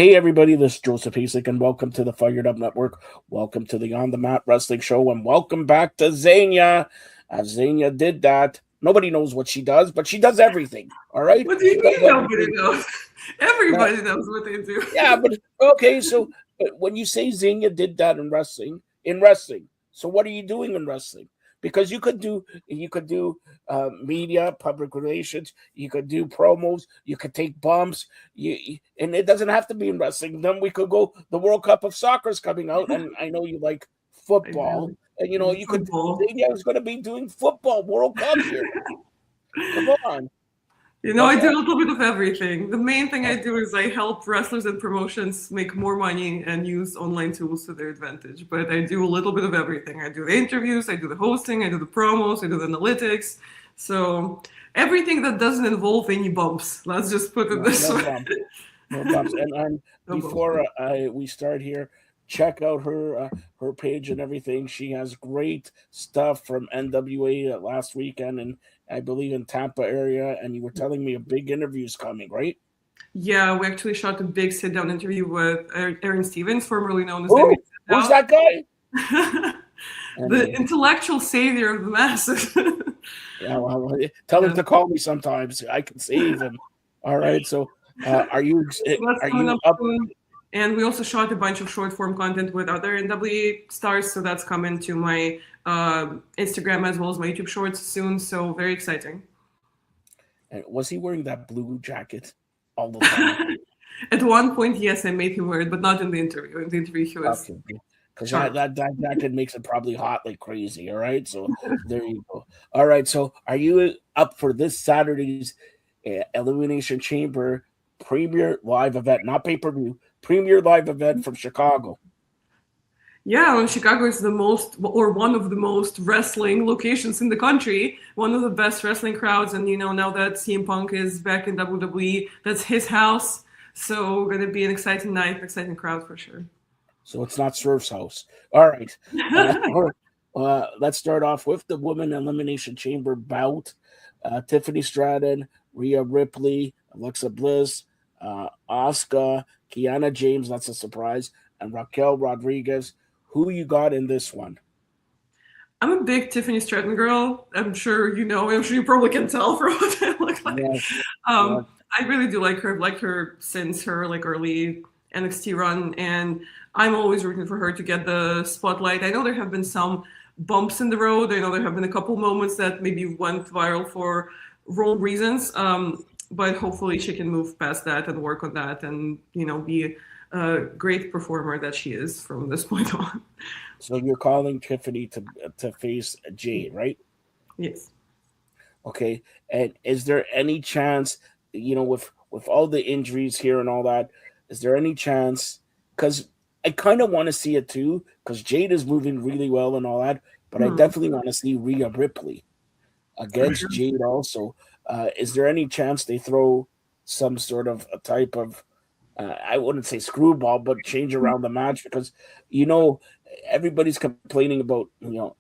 Hey everybody, this is Joseph Hasek, and welcome to the Fired Up Network. Welcome to the On the Mat Wrestling Show, and welcome back to Xenia. Xenia did that. Nobody knows what she does, but she does everything. All right. What do you She does mean nobody everything. knows? Now, Everybody knows what they do. yeah, but okay. So when you say Xenia did that in wrestling, so what are you doing in wrestling? Because you could do media, public relations, you could do promos, you could take bumps, and it doesn't have to be in wrestling. Then we could go. The World Cup of Soccer is coming out, and I know you like I football, do. and you could. Football. Xenia is going to be doing football World Cup here. Come on, I but do a little bit of everything. The main thing I do is I help wrestlers and promotions make more money and use online tools to their advantage. But I do a little bit of everything. I do the interviews, I do the hosting, I do the promos, I do the analytics. So everything that doesn't involve any bumps. Let's just put it this no way. problem. No problems. And No bumps. before we start here, check out her page and everything. She has great stuff from NWA last weekend, and I believe in Tampa area. And you were telling me a big interview's coming, right? Yeah, we actually shot a big sit-down interview with Aaron Stevens, formerly known as Who? David Who's Sit-Down. that guy? The And intellectual savior of the masses. yeah, well, tell him Yeah. to call me sometimes. I can save him. All right. So, are you So that's are coming you up up? soon. And we also shot a bunch of short form content with other NWA stars, so that's coming to my Instagram as well as my YouTube shorts soon. So very exciting. And was he wearing that blue jacket all the time? At one point, yes, I made him wear it, but not in the interview. In the interview, he was Okay. Because that, sharp. that that jacket makes it probably hot like crazy. All right, so there you go. All right, so are you up for this Saturday's Elimination Chamber Premier Live event, not pay per view, Premier Live event from Chicago? Yeah, well, Chicago is the most, or one of the most wrestling locations in the country. One of the best wrestling crowds, and now that CM Punk is back in WWE, that's his house. So going to be an exciting night, an exciting crowd for sure. So it's not Swerve's house. All right, let's start off with the Women Elimination Chamber bout. Tiffany Stratton, Rhea Ripley, Alexa Bliss, Asuka, Kiana James, that's a surprise, and Raquel Rodriguez. Who you got in this one? I'm a big Tiffany Stratton girl. I'm sure you know. I'm sure you probably can tell from what I look like. Yes, yes. I really do like her. I've liked her since her early NXT run, and I'm always rooting for her to get the spotlight. I know there have been some bumps in the road. I know there have been a couple moments that maybe went viral for wrong reasons. But hopefully she can move past that and work on that, and be a great performer that she is from this point on. So you're calling Tiffany to face Jade, right? Yes. Okay. And is there any chance, with all the injuries here and all that, is there any chance? Because I kind of want to see it too, because Jade is moving really well and all that, but I definitely want to see Rhea Ripley against Jade also. Is there any chance they throw some sort of a type of I wouldn't say screwball, but change around the match because everybody's complaining about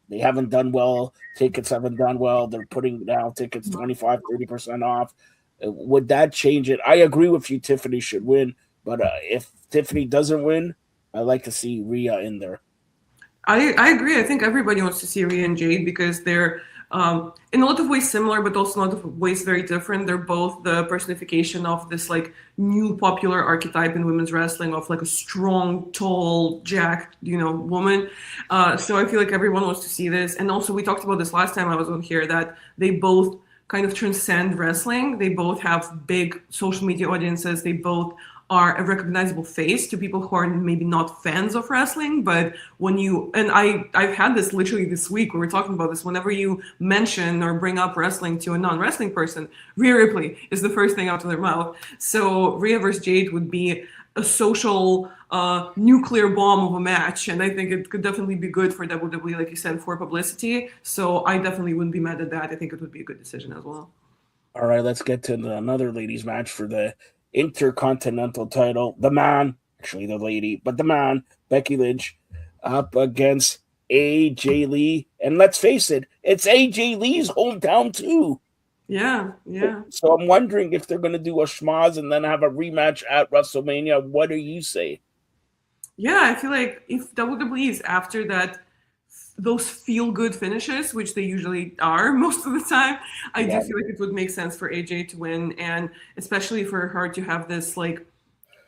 they haven't done well, tickets haven't done well, they're putting down tickets 25-30% off. Would that change it? I agree with you, Tiffany should win, but if Tiffany doesn't win, I like to see Rhea in there. I agree. I think everybody wants to see Rhea and Jade because they're in a lot of ways similar, but also in a lot of ways very different. They're both the personification of this new popular archetype in women's wrestling of a strong, tall, jacked, woman. So I feel like everyone wants to see this. And also we talked about this last time I was on here that they both kind of transcend wrestling. They both have big social media audiences. They both are a recognizable face to people who are maybe not fans of wrestling, but I've had this literally this week, we were talking about this, whenever you mention or bring up wrestling to a non-wrestling person, Rhea Ripley is the first thing out of their mouth. So Rhea versus Jade would be a social nuclear bomb of a match, and I think it could definitely be good for WWE, like you said, for publicity. So I definitely wouldn't be mad at that. I think it would be a good decision as well. All right, let's get to another ladies match for the Intercontinental title. The man, actually the lady, but the man, Becky Lynch, up against AJ Lee. And let's face it, it's AJ Lee's hometown too. Yeah, yeah. So I'm wondering if they're going to do a schmaz and then have a rematch at WrestleMania. What do you say? Yeah, I feel like if WWE is after that, those feel good finishes, which they usually are most of the time, I do Yeah. feel like it would make sense for AJ to win, and especially for her to have this like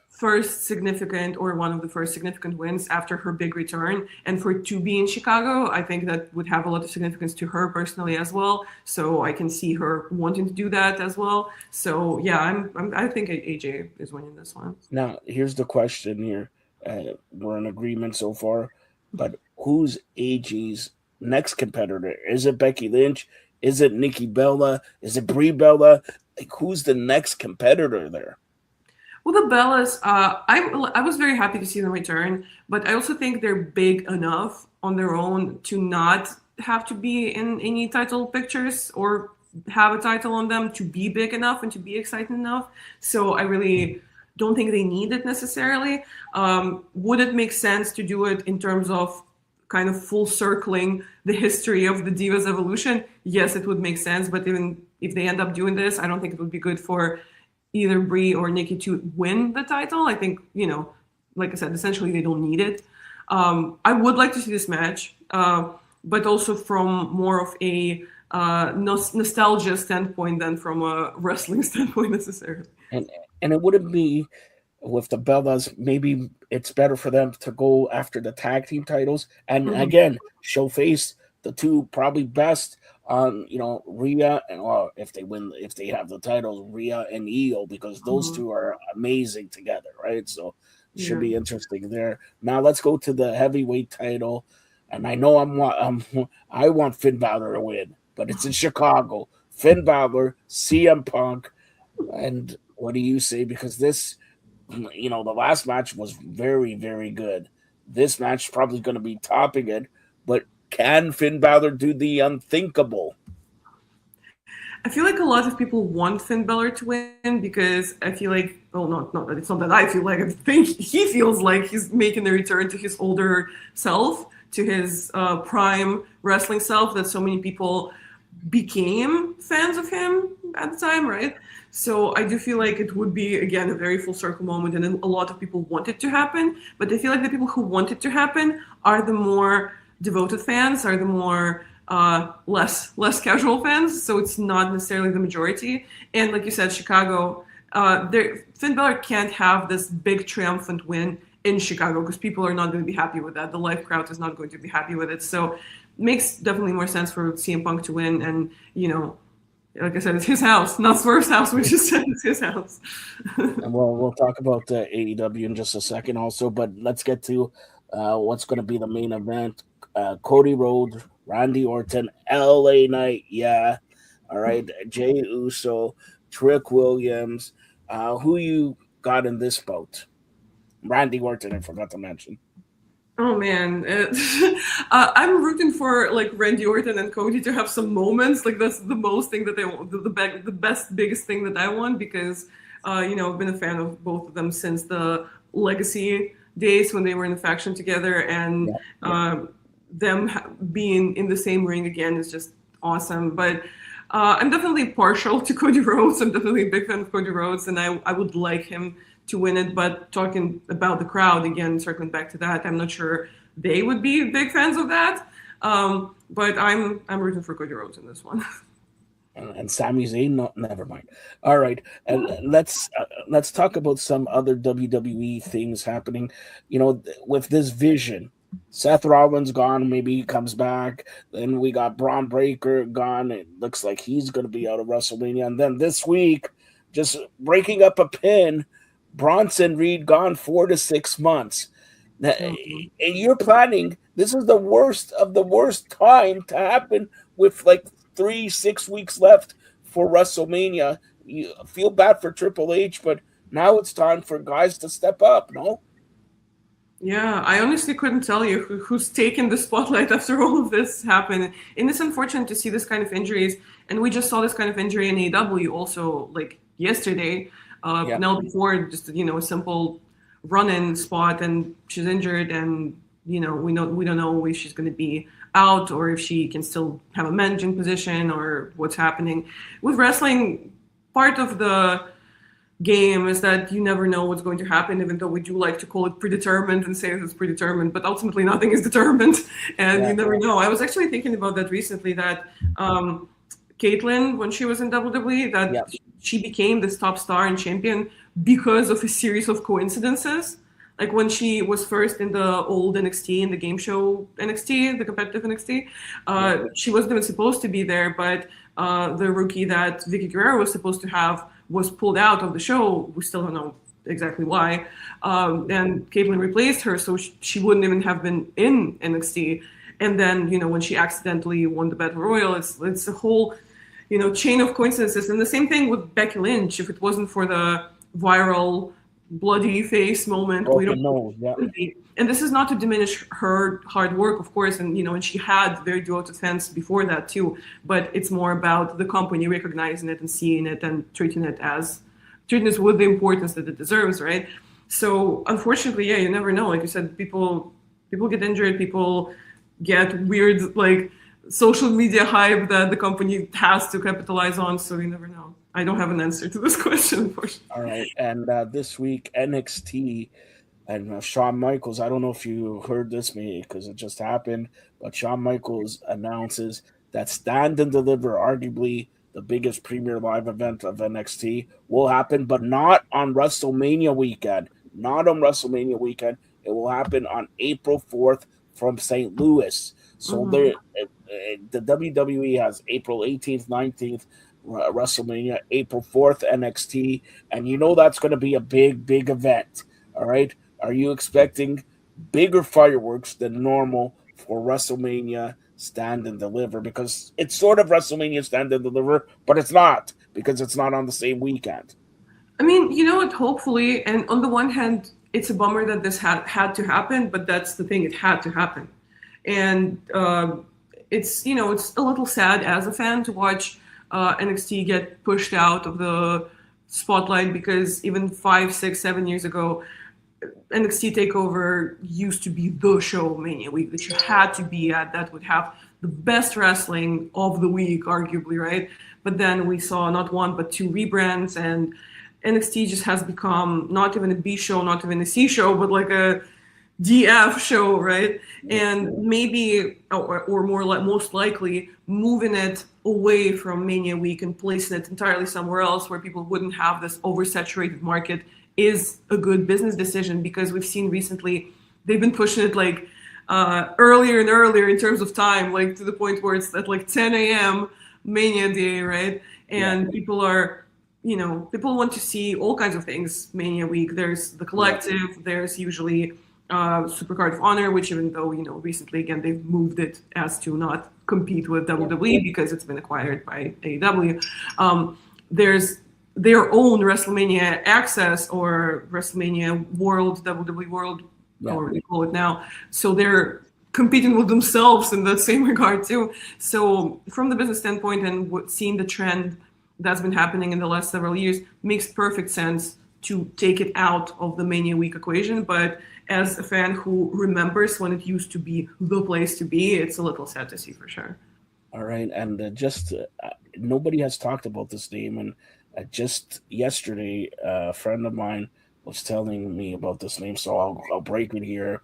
first significant or one of the first significant wins after her big return, and for it to be in Chicago, I think that would have a lot of significance to her personally as well. So I can see her wanting to do that as well. So yeah, I think AJ is winning this one. Now, here's the question here. We're in agreement so far, but who's AG's next competitor? Is it Becky Lynch? Is it Nikki Bella? Is it Brie Bella? Like, who's the next competitor there? Well, the Bellas, I was very happy to see them return, but I also think they're big enough on their own to not have to be in any title pictures or have a title on them to be big enough and to be exciting enough. So I really don't think they need it necessarily. Would it make sense to do it in terms of kind of full circling the history of the Divas evolution? Yes, it would make sense, but even if they end up doing this, I don't think it would be good for either Brie or Nikki to win the title. I think, like I said, essentially they don't need it. I would like to see this match, but also from more of a nostalgia standpoint than from a wrestling standpoint necessarily. And and it wouldn't be with the Bellas. Maybe it's better for them to go after the tag team titles and Mhm. again showcase the two probably best on Rhea and well if they win if they have the titles Rhea and Io because those Mhm. two are amazing together, right? So it should Yeah. be interesting there. Now let's go to the heavyweight title, and I know I want Finn Balor to win, but it's in Chicago. Finn Balor, CM Punk, and what do you say? Because this, the last match was very, very good. This match is probably going to be topping it, but can Finn Balor do the unthinkable? I feel like a lot of people want Finn Balor to win because I feel like, well, not that it's not that I feel like, I think he feels like he's making a return to his older self, to his prime wrestling self that so many people became fans of him at the time, right? So I do feel like it would be again a very full circle moment, and a lot of people want it to happen. But I feel like the people who want it to happen are the more devoted fans, are the more less casual fans. So it's not necessarily the majority. And like you said, Chicago, Finn Balor can't have this big triumphant win in Chicago because people are not going to be happy with that. The live crowd is not going to be happy with it. So makes definitely more sense for CM Punk to win. And, like I said, it's his house, not Swerve's house, which is it's his house. And we'll talk about the AEW in just a second, also. But let's get to what's going to be the main event: Cody Rhodes, Randy Orton, LA Knight. Yeah, all right. Jay Uso, Trick Williams. Who you got in this boat? Randy Orton, I forgot to mention. Oh man, I'm rooting for like Randy Orton and Cody to have some moments. Like that's the most thing that I want, the best, biggest thing that I want because, I've been a fan of both of them since the Legacy days when they were in the faction together, and Yeah, yeah. them being in the same ring again is just awesome. But I'm definitely partial to Cody Rhodes. I'm definitely a big fan of Cody Rhodes, and I would like him to win it. But talking about the crowd again, circling back to that, I'm not sure they would be big fans of that. But I'm rooting for Cody Rhodes in this one. And Sami Zayn. No, never mind. All right, and let's talk about some other WWE things happening. With this vision, Seth Rollins gone. Maybe he comes back. Then we got Braun Breaker gone. It looks like he's going to be out of WrestleMania. And then this week, just breaking up a pin, Bronson Reed gone 4 to 6 months. Now, Mhm. and you're planning. This is the worst of the worst time to happen with like 3 6 weeks left for WrestleMania. You feel bad for Triple H, but now it's time for guys to step up. No, Yeah, I honestly couldn't tell you who's taken the spotlight after all of this happened. And it's unfortunate to see this kind of injuries. And we just saw this kind of injury in AEW also, like yesterday. yeah, Penelope Ford, just a simple run-in spot, and she's injured. And we don't know if she's going to be out or if she can still have a managing position or what's happening with wrestling. Part of the game is that you never know what's going to happen, even though we do like to call it predetermined and say it's predetermined, but ultimately nothing is determined, and you Yeah, never know. I was actually thinking about that recently, that Caitlyn, when she was in WWE, yeah, that she became this top star and champion because of a series of coincidences. Like when she was first in the old NXT, in the game show NXT, the competitive NXT, yeah. she wasn't even supposed to be there, but the rookie that Vicky Guerrero was supposed to have was pulled out of the show. We still don't know exactly why. And Caitlyn replaced her, so she wouldn't even have been in NXT. And then, when she accidentally won the Battle Royal, it's a whole, chain of coincidences. And the same thing with Becky Lynch. If it wasn't for the viral bloody face moment, we don't. Broken nose. Yeah, And this is not to diminish her hard work, of course, and she had very devoted fans before that too. But it's more about the company recognizing it and seeing it and treating it with the importance that it deserves, right? So unfortunately, yeah, you never know. Like you said, people get injured, people get weird like social media hype that the company has to capitalize on. So you never know. I don't have an answer to this question, unfortunately. all right. And this week NXT and Shawn Michaels. I don't know if you heard this, maybe because it just happened, but Shawn Michaels announces that Stand and Deliver, arguably the biggest premier live event of NXT, will happen, but not on WrestleMania weekend. Not on WrestleMania weekend. It will happen on April 4th from St. Louis. So Mm-hmm. there, the WWE has April 18th, 19th. WrestleMania, April 4th, NXT, and you know that's going to be a big, big event. All right. Are you expecting bigger fireworks than normal for WrestleMania Stand and Deliver? Because it's sort of WrestleMania Stand and Deliver, but it's not because it's not on the same weekend. I mean, you know what? Hopefully, and on the one hand, it's a bummer that this had to happen, but that's the thing; it had to happen, and it's a little sad as a fan to watch NXT get pushed out of the spotlight, because even 5, 6, 7 years ago, NXT Takeover used to be the show Mania week that you had to be at. That would have the best wrestling of the week, arguably, right? But then we saw not one but two rebrands, and NXT just has become not even a B show, not even a C show, but like a DF show, right? And maybe, or more like most likely, moving it away from Mania Week and placing it entirely somewhere else where people wouldn't have this oversaturated market is a good business decision, because we've seen recently they've been pushing it like earlier and earlier in terms of time, like to the point where it's at like 10 a.m. Mania Day, right? Yeah, And people want to see all kinds of things Mania Week. There's the yeah, collective, there's usually Supercard of Honor, which even though, recently again they've moved it as to not compete with yeah, WWE because it's been acquired by AEW. There's their own WrestleMania Access or WrestleMania World, WWE World, yeah. or what they call it now. So they're competing with themselves in that same regard too. So from the business standpoint and seeing the trend that's been happening in the last several years, makes perfect sense to take it out of the Mania Week equation. But as a fan who remembers when it used to be the place to be, it's a little sad to see for sure. All right, and just nobody has talked about this name, and just yesterday, a friend of mine was telling me about this name, so I'll break it here.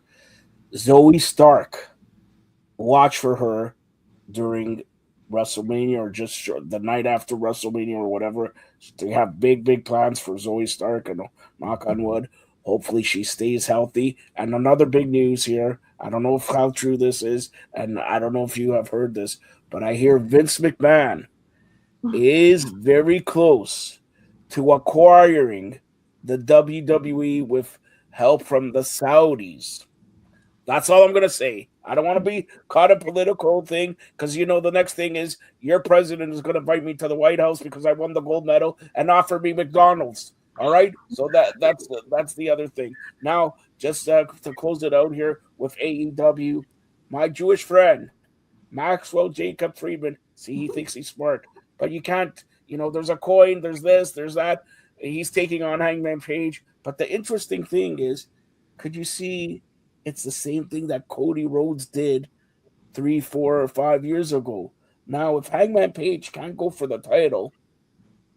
Zoe Stark. Watch for her during WrestleMania or just the night after WrestleMania or whatever. They have big, big plans for Zoe Stark, and knock on wood, hopefully she stays healthy. And another big news here. I don't know if how true this is, and I don't know if you have heard this, but I hear Vince McMahon is very close to acquiring the WWE with help from the Saudis. That's all I'm gonna say. I don't want to be caught in political thing because the next thing is your president is gonna invite me to the White House because I won the gold medal and offer me McDonald's. All right, so that's the other thing. Now, just to close it out here with AEW, my Jewish friend Maxwell Jacob Friedman. See, he thinks he's smart, but you can't. There's a coin. There's this. There's that. He's taking on Hangman Page. But the interesting thing is, could you see it's the same thing that Cody Rhodes did 3, 4, or 5 years ago. Now, if Hangman Page can't go for the title,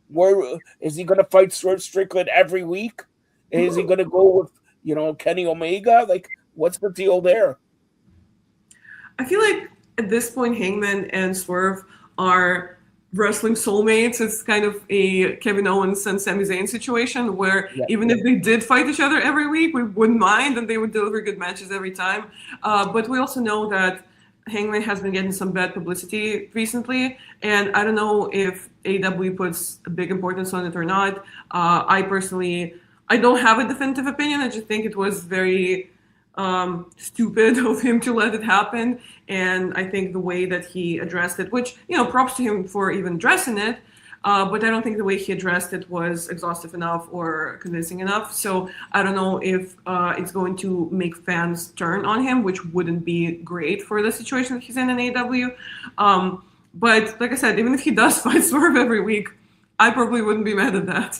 where is he going to fight Swerve Strickland every week? Is he going to go with Kenny Omega? Like, what's the deal there? I feel like at this point, Hangman and Swerve are wrestling soulmates. It's kind of a Kevin Owens and Sami Zayn situation where Yeah, even if they did fight each other every week, we wouldn't mind and they would deliver good matches every time. But we also know that Hangman has been getting some bad publicity recently, and I don't know if AEW puts a big importance on it or not. I don't have a definitive opinion. I just think it was very stupid of him to let it happen. And I think the way that he addressed it, which, props to him for even addressing it, but I don't think the way he addressed it was exhaustive enough or convincing enough. So I don't know if it's going to make fans turn on him, which wouldn't be great for the situation that he's in AEW. But like I said, even if he does fight Swerve every week, I probably wouldn't be mad at that.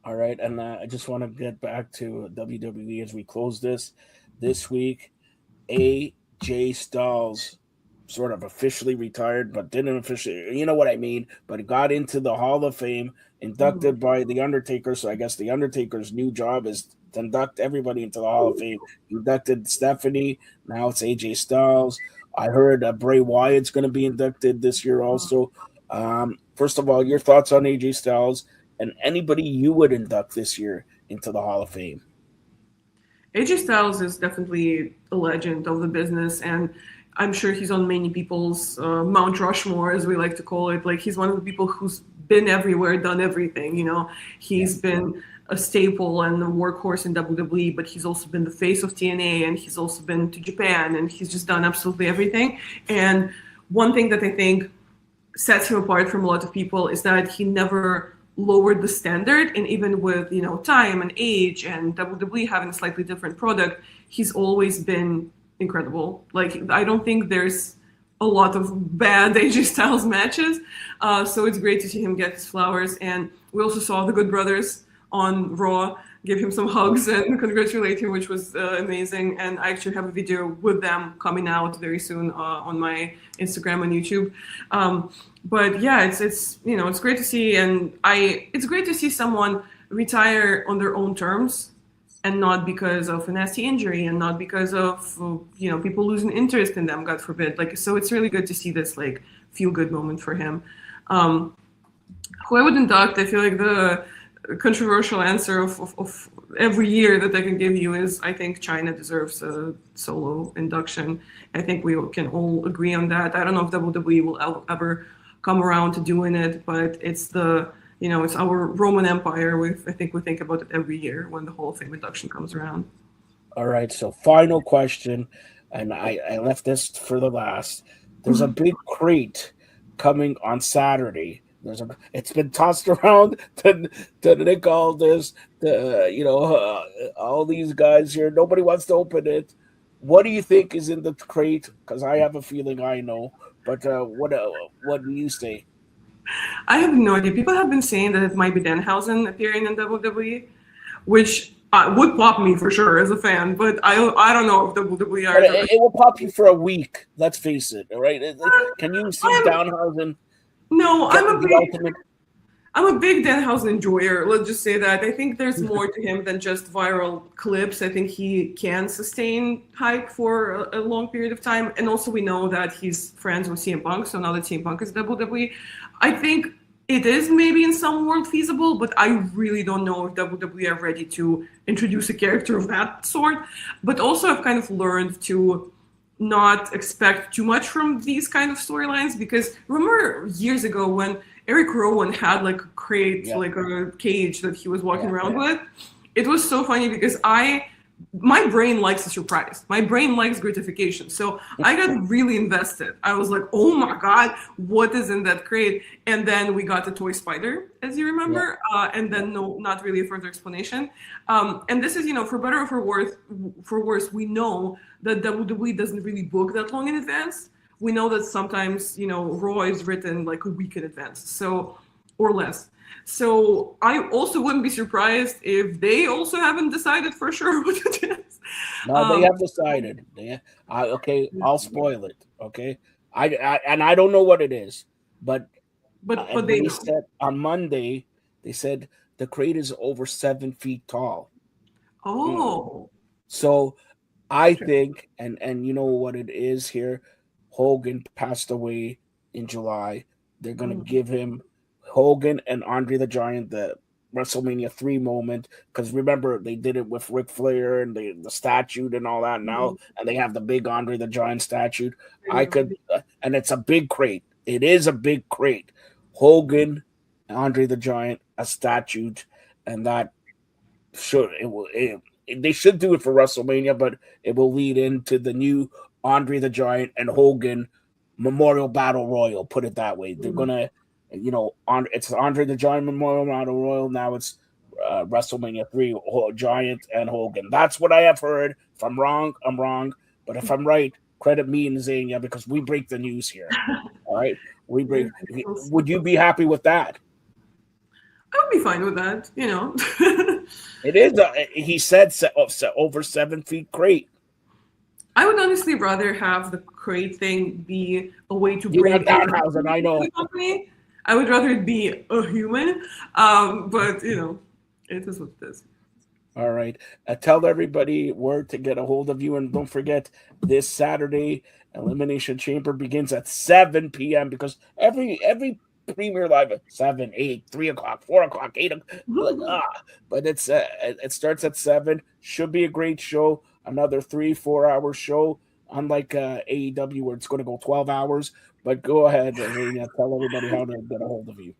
all right, and I just want to get back to WWE as we close this week. AJ Styles sort of officially retired, but didn't officially, you know what I mean, but got into the Hall of Fame, inducted by The Undertaker. So I guess The Undertaker's new job is to induct everybody into the Hall of Fame. Inducted Stephanie, now it's AJ Styles. I heard Bray Wyatt's going to be inducted this year also. First of all, your thoughts on AJ Styles and anybody you would induct this year into the Hall of Fame? AJ Styles is definitely a legend of the business, and I'm sure he's on many people's Mount Rushmore, as we like to call it. Like, he's one of the people who's been everywhere, done everything. He's been a staple and a workhorse in WWE, but he's also been the face of TNA, and he's also been to Japan, and he's just done absolutely everything. And one thing that I think sets him apart from a lot of people is that he never lowered the standard, and even with time and age and WWE having a slightly different product, he's always been incredible. Like, I don't think there's a lot of bad AJ Styles matches, so it's great to see him get his flowers. And we also saw the Good Brothers on Raw give him some hugs and congratulate him, which was amazing. And I actually have a video with them coming out very soon on my Instagram and YouTube. But yeah, it's great to see, and it's great to see someone retire on their own terms, and not because of a nasty injury, and not because of people losing interest in them, God forbid. So it's really good to see this feel good moment for him. Who I would induct, I feel like the controversial answer of every year that I can give you is, I think China deserves a solo induction. I think we can all agree on that. I don't know if WWE will ever come around to doing it, but it's our Roman Empire. I think we think about it every year when the Hall of Fame induction comes around. All right, so final question, and I left this for the last. There's a big crate coming on Saturday. It's been tossed around to Nick Aldis, all these guys here. Nobody wants to open it. What do you think is in the crate? Because I have a feeling I know. But what do you say? I have no idea. People have been saying that it might be Danhausen appearing in WWE, which would pop me for sure as a fan. But I don't know if WWE are. It will pop you for a week. Let's face it. All right. Can you see Danhausen? No, I'm a big Danhausen enjoyer. Let's just say that. I think there's more to him than just viral clips. I think he can sustain hype for a long period of time. And also we know that he's friends with CM Punk. So now that CM Punk is WWE, I think it is maybe in some world feasible, but I really don't know if WWE are ready to introduce a character of that sort. But also I've kind of learned to not expect too much from these kind of storylines, because remember years ago when Eric Rowan had a crate, a cage that he was walking around with? It was so funny because my brain likes a surprise. My brain likes gratification. So I got really invested. I was like, oh my God, what is in that crate? And then we got the toy spider, as you remember. And then not really a further explanation. And this is, for better or for worse, we know that WWE doesn't really book that long in advance. We know that sometimes, Raw is written a week in advance, or less. So I also wouldn't be surprised if they also haven't decided for sure what it is. No, they Um, have decided. Okay, I'll spoil it. Okay, and I don't know what it is, but but they they know. said on Monday they said the crate is over 7 feet tall. Mm. Oh, So I sure. think, and you know what it is here. Hogan passed away in July. They're gonna Mhm, give him Hogan and Andre the Giant the WrestleMania 3 moment because remember they did it with Ric Flair and the statue and all that mhm. now, and they have the big Andre the Giant statue. I I know. could, and it's a big crate. It is a big crate. Hogan, Andre the Giant, a statue, and that should it will they should do it for WrestleMania, but it will lead into the new Andre the Giant and Hogan Memorial Battle Royal. Put it that way. They're Mhm. gonna, it's Andre the Giant Memorial Battle Royal. Now it's WrestleMania 3, Giant and Hogan. That's what I have heard. If I'm wrong, I'm wrong. But if I'm right, credit me and Zania because we break the news here. All right, we Yeah, break. we're Would you close. be happy with that? I would be fine with that, you know. It is. He said over 7 feet crate. I would honestly rather have the crate thing be a way to You bring have in Danhausen, I to the know. company. I would rather it be a human, but you know, it is what it is. All right. Tell everybody where to get a hold of you. And don't forget, this Saturday, Elimination Chamber begins at 7 p.m. because every premiere live at 7, 8, 3 o'clock, 4 o'clock, 8 o'clock. Like, but it starts at 7. Should be a great show. Another 3, 4 hour show, unlike AEW where it's going to go 12 hours. But go ahead, Zania, tell everybody how to get a hold of you.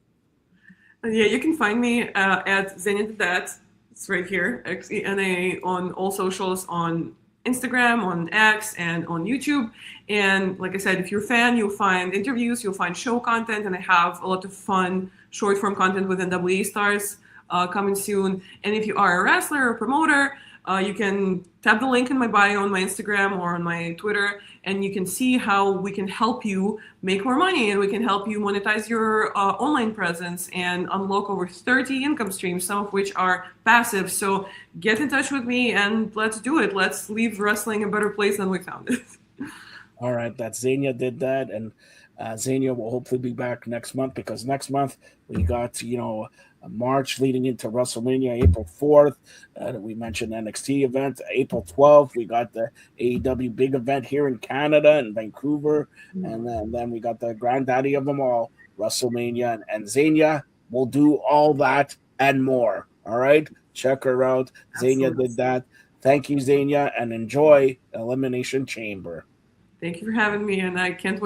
Yeah, you can find me at Zenit That. It's right here, XENA, on all socials, on Instagram, on X, and on YouTube. And like I said, if you're a fan, you'll find interviews, you'll find show content, and I have a lot of fun short form content with NWA stars coming soon. And if you are a wrestler or promoter, you can tap the link in my bio on my Instagram or on my Twitter, and you can see how we can help you make more money and we can help you monetize your online presence and unlock over 30 income streams, some of which are passive. So get in touch with me and let's do it. Let's leave wrestling a better place than we found it. All right, that Zania did that, and Zania will hopefully be back next month because next month we got March leading into WrestleMania, April 4th. We mentioned NXT event, April 12th. We got the AEW big event here in Canada and Vancouver, and then we got the granddaddy of them all, WrestleMania, and Zania will do all that and more. All right, check her out. Zania Absolutely. did that. Thank you, Zania, and enjoy Elimination Chamber. Thank you for having me, and I can't wait